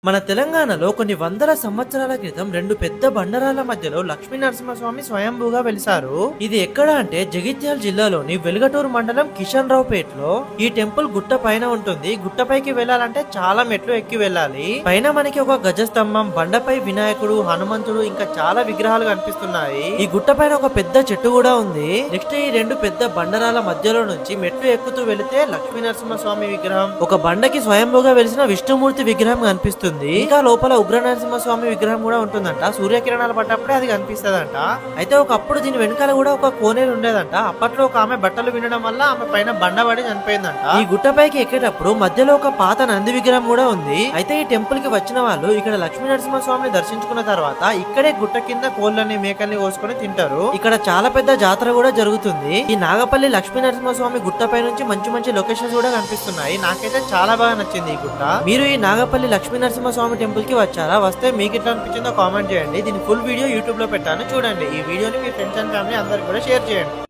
మన తెలంగాణలో కొన్ని వందల సంవత్సరాల క్రితం రెండు పెద్ద బండరాల మధ్యలో లక్ష్మీ నరసింహస్వామి స్వయంభూగా వెలిసారు. ఇది ఎక్కడ అంటే జగిత్యాల జిల్లాలోని వెలుగటూరు మండలం కిషన్ రావుపేటలో. ఈ టెంపుల్ గుట్ట పైన ఉంటుంది. గుట్టపైకి వెళ్లాలంటే చాలా మెట్లు ఎక్కి వెళ్ళాలి. పైన మనకి ఒక గజస్తంభం, బండపై వినాయకుడు, హనుమంతుడు ఇంకా చాలా విగ్రహాలు కనిపిస్తున్నాయి. ఈ గుట్ట పైన ఒక పెద్ద చెట్టు కూడా ఉంది. నెక్స్ట్ ఈ రెండు పెద్ద బండరాల మధ్యలో నుంచి మెట్లు ఎక్కుతూ వెళితే లక్ష్మీ నరసింహస్వామి విగ్రహం, ఒక బండకి స్వయంభూగా వెలిసిన విష్ణుమూర్తి విగ్రహం కనిపిస్తుంది. ఇంకా లోపల ఉగ్ర నరసింహస్వామి విగ్రహం కూడా ఉంటుందంట. సూర్యకిరణాలు పడ్డప్పుడే అది కనిపిస్తుందంట. అయితే ఒకప్పుడు దీని వెనకాల కూడా ఒక కోనేరు ఉండేదంట. అప్పట్లో ఒక ఆమె బట్టలు వినడం వల్ల ఆమె పైన బండబడి చనిపోయిందంట. ఈ గుట్టపైకి ఎక్కేటప్పుడు మధ్యలో ఒక పాత నంది విగ్రహం కూడా ఉంది. అయితే ఈ టెంపుల్ కి వచ్చిన వాళ్ళు ఇక్కడ లక్ష్మీ నరసింహస్వామిని దర్శించుకున్న తర్వాత ఇక్కడే గుట్ట కింద కోళ్ళని మేకల్ని కోసుకొని తింటారు. ఇక్కడ చాలా పెద్ద జాతర కూడా జరుగుతుంది. ఈ నాగపల్లి లక్ష్మీ నరసింహస్వామి గుట్టపై నుంచి మంచి మంచి లొకేషన్స్ కూడా కనిపిస్తున్నాయి. నాకైతే చాలా బాగా నచ్చింది ఈ గుట్ట. మీరు ఈ నాగపల్లి లక్ష్మీ నరసింహస్వామి టెంపుల్ కి వచ్చారా? వస్తే మీకు ఎట్లా అనిపించిందో కామెంట్ చేయండి. దీని ఫుల్ వీడియో యూట్యూబ్ లో పెట్టాను, చూడండి. ఈ వీడియోని మీ ఫ్రెండ్స్ అండ్ ఫ్యామిలీ అందరికి కూడా షేర్ చేయండి.